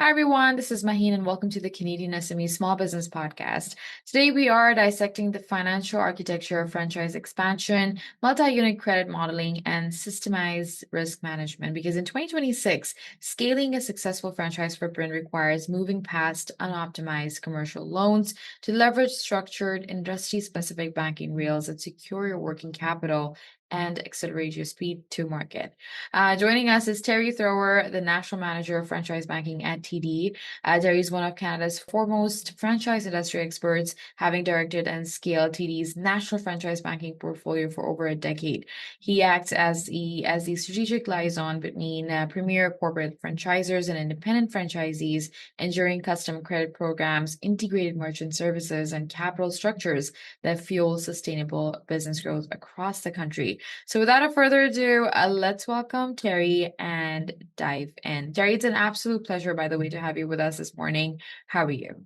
Hi, everyone. This is Maheen, and welcome to the CanadianSME Small Business Podcast. Today, we are dissecting the financial architecture of franchise expansion, multi-unit credit modeling, and systemized risk management. Because in 2026, scaling a successful franchise footprint requires moving past unoptimized commercial loans to leverage structured, industry-specific banking rails that secure your working capital and accelerate your speed to market. Joining us is Terry Thrower, the National Manager of Franchise Banking at TD. Terry is one of Canada's foremost franchise industry experts, having directed and scaled TD's national franchise banking portfolio for over a decade. He acts as the strategic liaison between premier corporate franchisors and independent franchisees, ensuring custom credit programs, integrated merchant services, and capital structures that fuel sustainable business growth across the country. So without further ado, let's welcome Terry and dive in. Terry, it's an absolute pleasure, by the way, to have you with us this morning. How are you?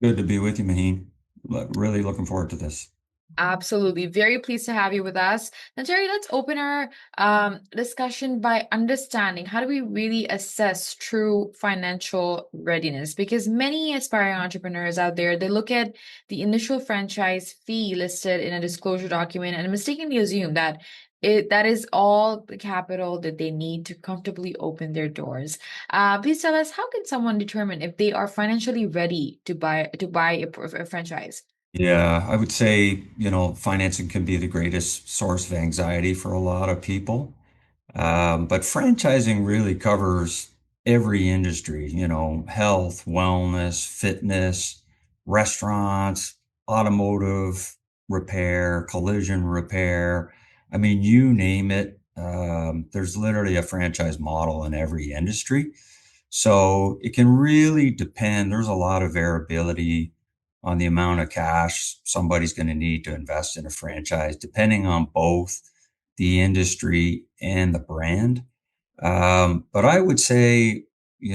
Good to be with you, Maheen. Really looking forward to this. Absolutely. Very pleased to have you with us. Now, Terry, let's open our discussion by understanding how do we really assess true financial readiness? Because many aspiring entrepreneurs out there, they look at the initial franchise fee listed in a disclosure document and mistakenly assume that that is all the capital that they need to comfortably open their doors. Please tell us, how can someone determine if they are financially ready to buy a franchise? Yeah, I would say, financing can be the greatest source of anxiety for a lot of people. But franchising really covers every industry, health, wellness, fitness, restaurants, automotive repair, collision repair. I mean, you name it. There's literally a franchise model in every industry. So it can really depend. There's a lot of variability on the amount of cash somebody's going to need to invest in a franchise, depending on both the industry and the brand. But I would say,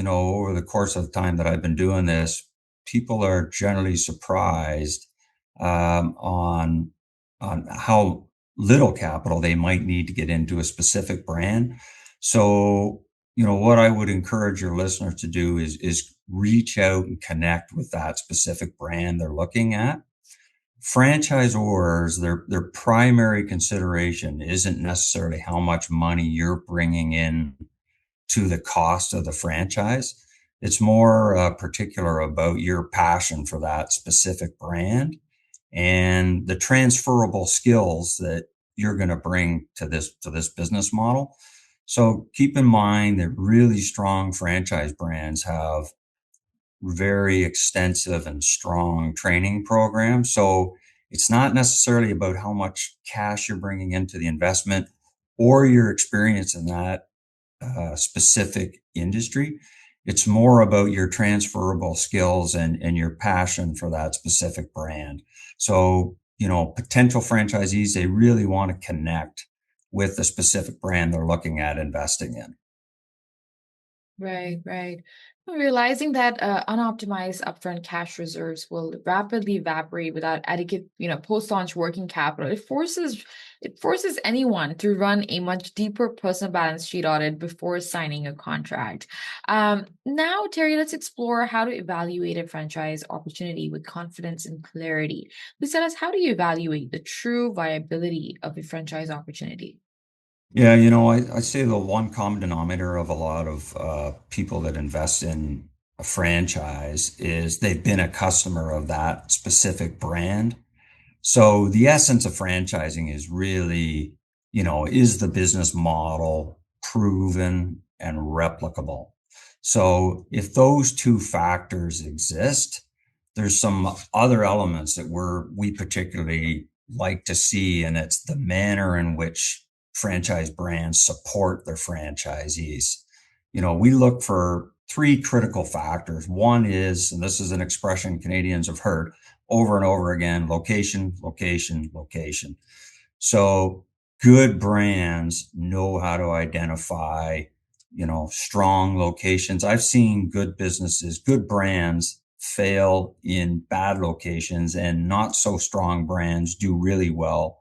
over the course of the time that I've been doing this, people are generally surprised on how little capital they might need to get into a specific brand. So, what I would encourage your listeners to do is reach out and connect with that specific brand they're looking at. Franchisors, their primary consideration isn't necessarily how much money you're bringing in to the cost of the franchise. It's more particular about your passion for that specific brand and the transferable skills that you're going to bring to this business model. So keep in mind that really strong franchise brands have very extensive and strong training programs. So it's not necessarily about how much cash you're bringing into the investment or your experience in that specific industry. It's more about your transferable skills and your passion for that specific brand. So, potential franchisees, they really want to connect with the specific brand they're looking at investing in. Right, right. Realizing that unoptimized upfront cash reserves will rapidly evaporate without adequate, post-launch working capital. It forces anyone to run a much deeper personal balance sheet audit before signing a contract. Now, Terry, let's explore how to evaluate a franchise opportunity with confidence and clarity. Please tell us, how do you evaluate the true viability of a franchise opportunity? Yeah, I say the one common denominator of a lot of people that invest in a franchise is they've been a customer of that specific brand. So the essence of franchising is really, is the business model proven and replicable? So if those two factors exist, there's some other elements that we particularly like to see, and it's the manner in which franchise brands support their franchisees. We look for three critical factors. One is, and this is an expression Canadians have heard over and over again, location, location, location. So good brands know how to identify, strong locations. I've seen good businesses, good brands fail in bad locations, and not so strong brands do really well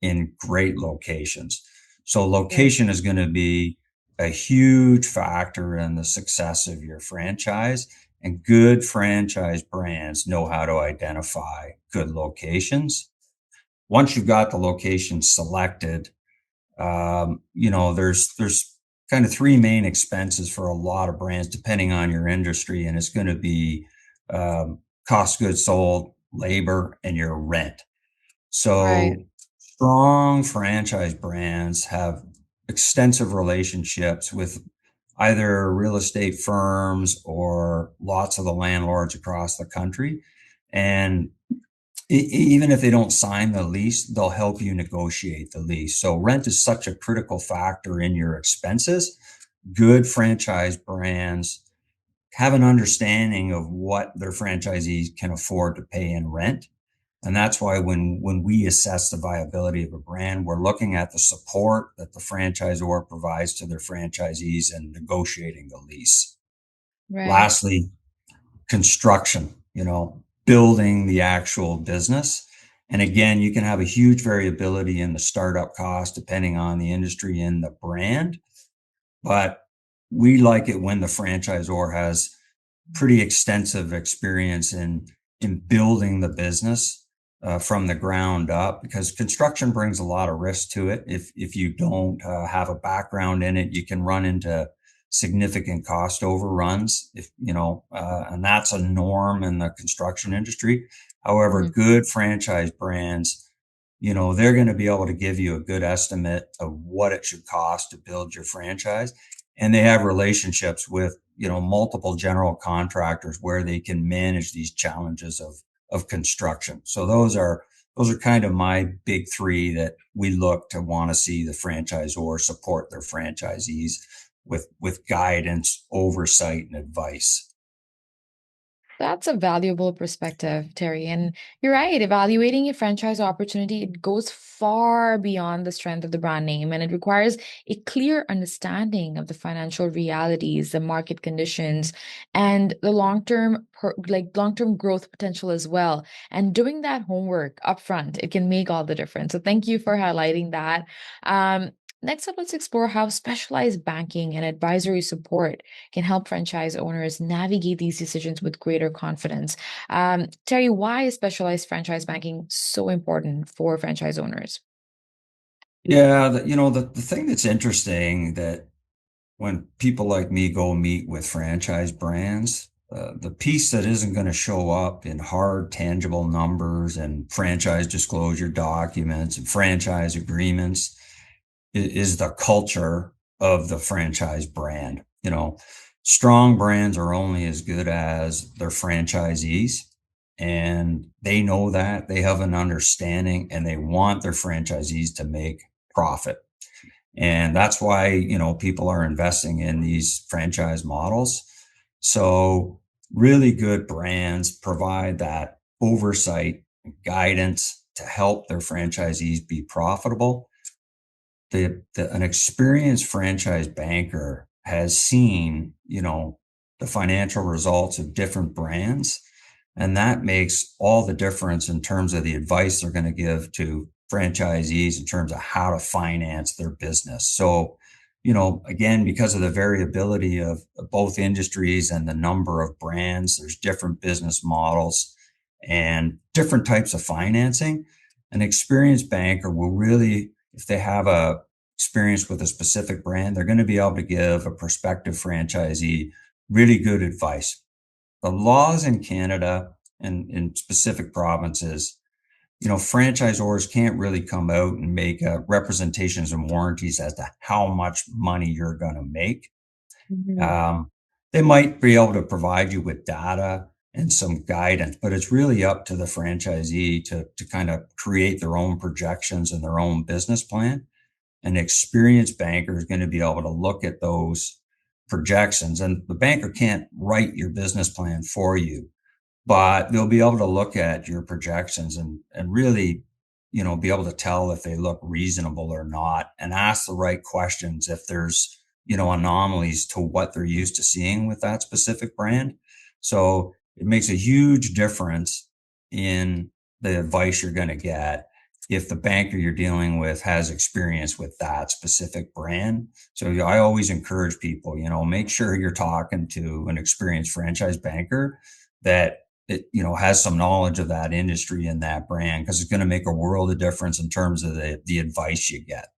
in great locations. So Right. location is going to be a huge factor in the success of your franchise. And good franchise brands know how to identify good locations. Once you've got the location selected, there's kind of three main expenses for a lot of brands, depending on your industry, and it's going to be um, cost of goods sold, labor, and your rent. Right. So strong franchise brands have extensive relationships with either real estate firms or lots of the landlords across the country. And even if they don't sign the lease, they'll help you negotiate the lease. So rent is such a critical factor in your expenses. Good franchise brands have an understanding of what their franchisees can afford to pay in rent. And that's why when we assess the viability of a brand, we're looking at the support that the franchisor provides to their franchisees in negotiating the lease. Right. Lastly, construction, building the actual business. And again, you can have a huge variability in the startup cost depending on the industry and the brand. But we like it when the franchisor has pretty extensive experience in building the business from the ground up, because construction brings a lot of risk to it. If you don't have a background in it, you can run into significant cost overruns. And that's a norm in the construction industry. However, Mhm. good franchise brands, they're going to be able to give you a good estimate of what it should cost to build your franchise. And they have relationships with, multiple general contractors where they can manage these challenges of construction. So those are kind of my big three that we look to want to see the franchisor support their franchisees with guidance, oversight, and advice. That's a valuable perspective, Terry. And you're right, evaluating a franchise opportunity, it goes far beyond the strength of the brand name, and it requires a clear understanding of the financial realities, the market conditions, and the long-term growth potential as well. And doing that homework upfront, it can make all the difference. So thank you for highlighting that. Um, Next up, let's explore how specialized banking and advisory support can help franchise owners navigate these decisions with greater confidence. Terry, why is specialized franchise banking so important for franchise owners? Yeah, the thing that's interesting that when people like me go meet with franchise brands, the piece that isn't going to show up in hard, tangible numbers and franchise disclosure documents and franchise agreements is the culture of the franchise brand. Strong brands are only as good as their franchisees. And they know that, they have an understanding, and they want their franchisees to make profit. And that's why, people are investing in these franchise models. So really good brands provide that oversight and guidance to help their franchisees be profitable. An experienced franchise banker has seen, the financial results of different brands, and that makes all the difference in terms of the advice they're going to give to franchisees in terms of how to finance their business. So, again, because of the variability of both industries and the number of brands, there's different business models and different types of financing. An experienced banker will really, if they have a experience with a specific brand, they're going to be able to give a prospective franchisee really good advice. The laws in Canada and in specific provinces, franchisors can't really come out and make representations and warranties as to how much money you're going to make. Mhm. Um, they might be able to provide you with data and some guidance, but it's really up to the franchisee to kind of create their own projections and their own business plan. An experienced banker is going to be able to look at those projections, and the banker can't write your business plan for you, but they'll be able to look at your projections and really, be able to tell if they look reasonable or not, and ask the right questions if there's, anomalies to what they're used to seeing with that specific brand. So it makes a huge difference in the advice you're going to get if the banker you're dealing with has experience with that specific brand. So I always encourage people, make sure you're talking to an experienced franchise banker that has some knowledge of that industry and that brand, because it's going to make a world of difference in terms of the advice you get.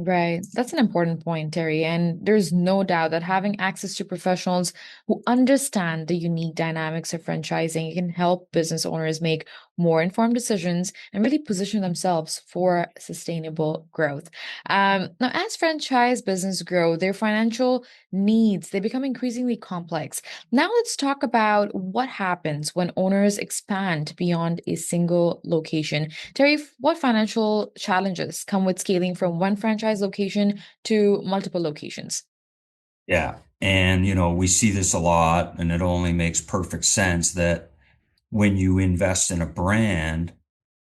Right. That's an important point, Terry. And there's no doubt that having access to professionals who understand the unique dynamics of franchising can help business owners make more informed decisions and really position themselves for sustainable growth. Now, as franchise business grow, their financial needs, they become increasingly complex. Now let's talk about what happens when owners expand beyond a single location. Terry, what financial challenges come with scaling from one franchise location to multiple locations? Yeah. And, we see this a lot, and it only makes perfect sense that when you invest in a brand,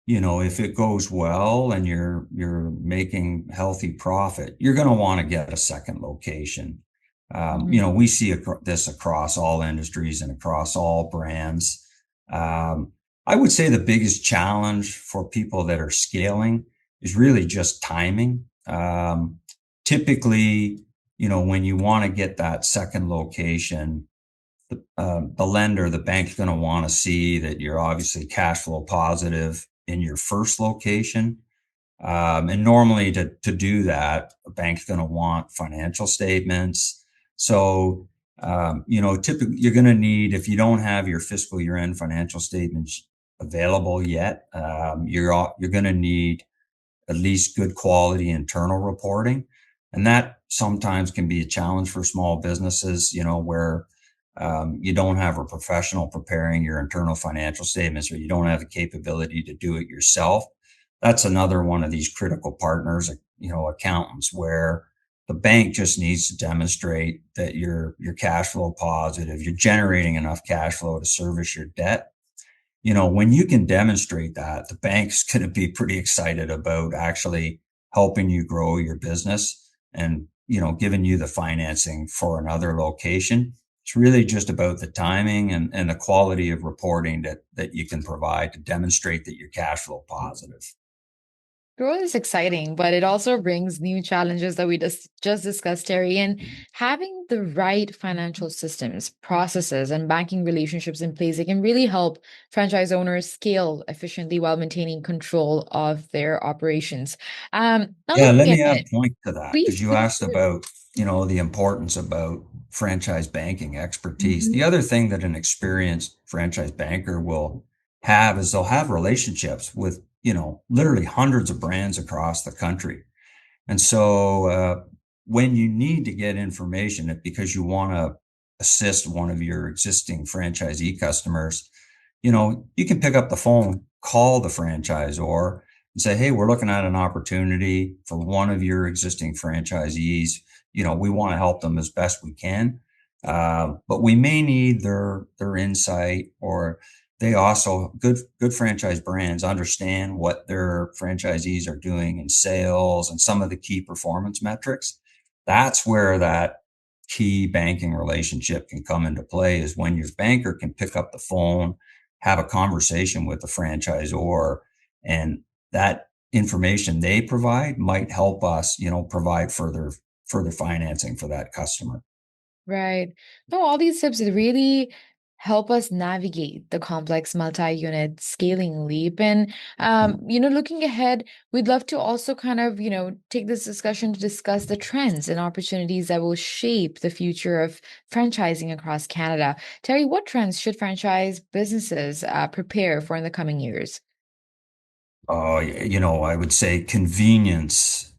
if it goes well and you're making healthy profit, you're going to want to get a second location. Mhm. We see this across all industries and across all brands. Um, I would say the biggest challenge for people that are scaling is really just timing. Typically, when you want to get that second location, the lender, the bank's going to want to see that you're obviously cash flow positive in your first location. And normally to do that, a bank's going to want financial statements. So, typically you're going to need, if you don't have your fiscal year end financial statements available yet, you're going to need at least good quality internal reporting. And that sometimes can be a challenge for small businesses, where you don't have a professional preparing your internal financial statements, or you don't have the capability to do it yourself. That's another one of these critical partners, accountants, where the bank just needs to demonstrate that you're cash flow positive, you're generating enough cash flow to service your debt. When you can demonstrate that, the bank's going to be pretty excited about actually helping you grow your business and, giving you the financing for another location. It's really just about the timing and the quality of reporting that you can provide to demonstrate that you're cash flow positive. Growth is exciting, but it also brings new challenges that we just discussed, Terry. And having the right financial systems, processes, and banking relationships in place, it can really help franchise owners scale efficiently while maintaining control of their operations. Now, Yeah, let looking me add ahead, a point to that, because please, you please asked do. about, the importance about franchise banking expertise. The Mhm. other thing that an experienced franchise banker will have is they'll have relationships with, literally hundreds of brands across the country. And so when you need to get information because you want to assist one of your existing franchisee customers, you can pick up the phone, call the franchisor and say, hey, we're looking at an opportunity for one of your existing franchisees. We want to help them as best we can. But we may need their insight, or they also, good franchise brands understand what their franchisees are doing in sales and some of the key performance metrics. That's where that key banking relationship can come into play, is when your banker can pick up the phone, have a conversation with the franchisor, and that information they provide might help us, provide further financing for that customer. Right. No, all these tips really help us navigate the complex multi-unit scaling leap. And looking ahead, we'd love to also kind of, take this discussion to discuss the trends and opportunities that will shape the future of franchising across Canada. Terry, what trends should franchise businesses prepare for in the coming years? I would say convenience,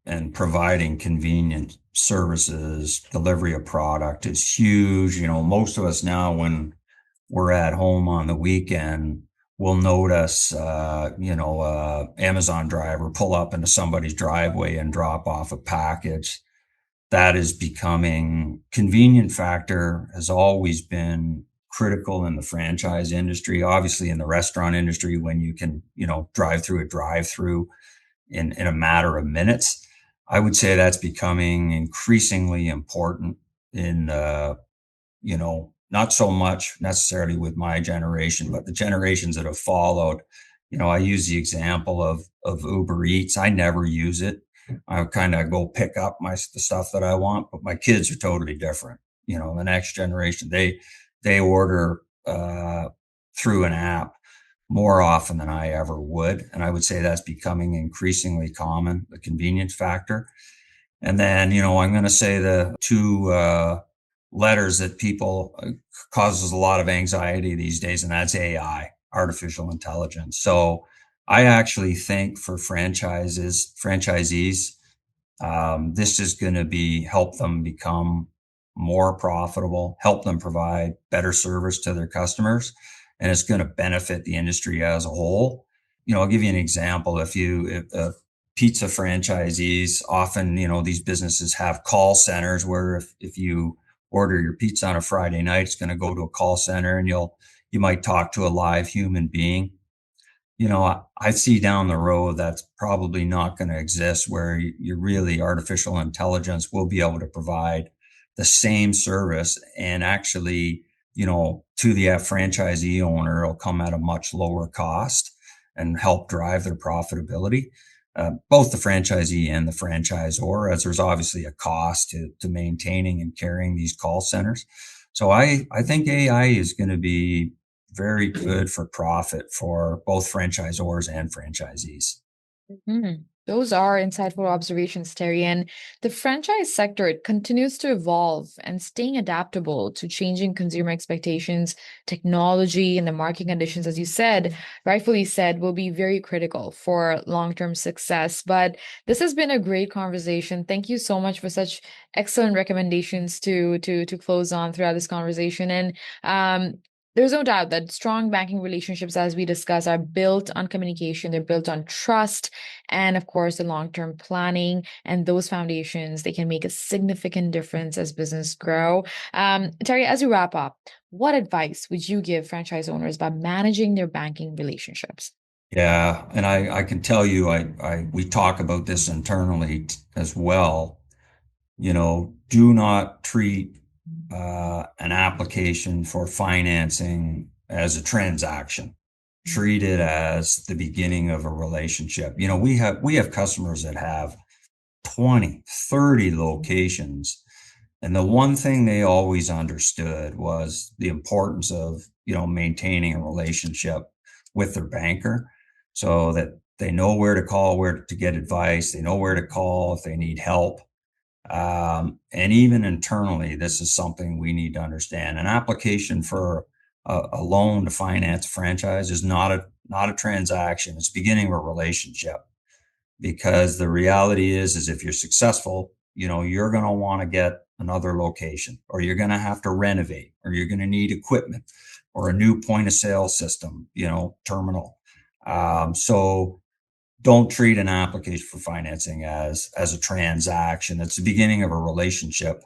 and providing convenient services, delivery of product is huge. Most of us now, when we're at home on the weekend, will notice, Amazon driver pull up into somebody's driveway and drop off a package. That is becoming, convenient factor has always been critical in the franchise industry. Obviously in the restaurant industry, when you can, drive through a drive through in a matter of minutes, I would say that's becoming increasingly important in, not so much necessarily with my generation, but the generations that have followed. I use the example of Uber Eats. I never use it. I kind of go pick up the stuff that I want, but my kids are totally different. The next generation, they order through an app more often than I ever would, and I would say that's becoming increasingly common, the convenience factor. And then, I'm going to say the two letters that people causes a lot of anxiety these days, and that's AI, artificial intelligence. So I actually think for franchisees, this is going to be help them become more profitable, help them provide better service to their customers, and it's going to benefit the industry as a whole. I'll give you an example. If pizza franchisees, often, these businesses have call centers where if you order your pizza on a Friday night, it's going to go to a call center and you might talk to a live human being. I see down the road that's probably not going to exist where you really artificial intelligence will be able to provide the same service and actually, to the franchisee owner, it'll come at a much lower cost and help drive their profitability. Both the franchisee and the franchisor, as there's obviously a cost to maintaining and carrying these call centers. So I think AI is going to be very good for profit for both franchisors and franchisees. Those are insightful observations, Terry. And the franchise sector, it continues to evolve and staying adaptable to changing consumer expectations, technology, and the market conditions, as you said, rightfully said, will be very critical for long-term success. But this has been a great conversation. Thank you so much for such excellent recommendations to close on throughout this conversation. And there's no doubt that strong banking relationships, as we discuss, are built on communication, they're built on trust, and of course, the long-term planning. And those foundations, they can make a significant difference as business grow. Terry, as we wrap up, what advice would you give franchise owners about managing their banking relationships? Yeah, and I can tell you, we talk about this internally as well. Do not treat an application for financing as a transaction. Treat it as the beginning of a relationship. We have customers that have 20, 30 locations. And the one thing they always understood was the importance of, maintaining a relationship with their banker so that they know where to call, where to get advice. They know where to call if they need help. And even internally, this is something we need to understand. An application for a loan to finance a franchise is not a transaction. It's beginning of a relationship, because the reality is if you're successful, you're going to want to get another location, or you're going to have to renovate, or you're going to need equipment or a new point of sale system, terminal. So don't treat an application for financing as a transaction. It's the beginning of a relationship,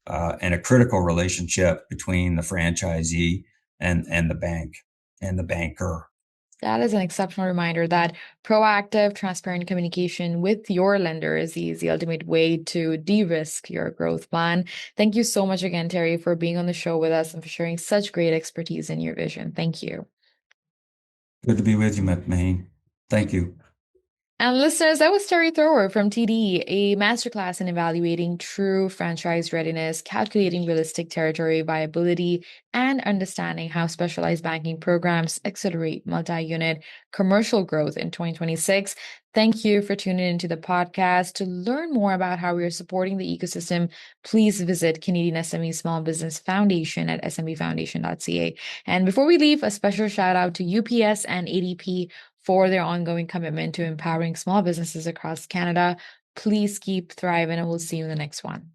and a critical relationship between the franchisee and the bank and the banker. That is an exceptional reminder that proactive, transparent communication with your lender is the ultimate way to de-risk your growth plan. Thank you so much again, Terry, for being on the show with us and for sharing such great expertise in your vision. Thank you. Good to be with you, McMahon. Thank you. And listeners, that was Terry Thrower from TD, a masterclass in evaluating true franchise readiness, calculating realistic territory viability, and understanding how specialized banking programs accelerate multi-unit commercial growth in 2026. Thank you for tuning into the podcast. To learn more about how we are supporting the ecosystem, please visit Canadian SME Small Business Foundation at smbfoundation.ca. And before we leave, a special shout out to UPS and ADP for their ongoing commitment to empowering small businesses across Canada. Please keep thriving, and we'll see you in the next one.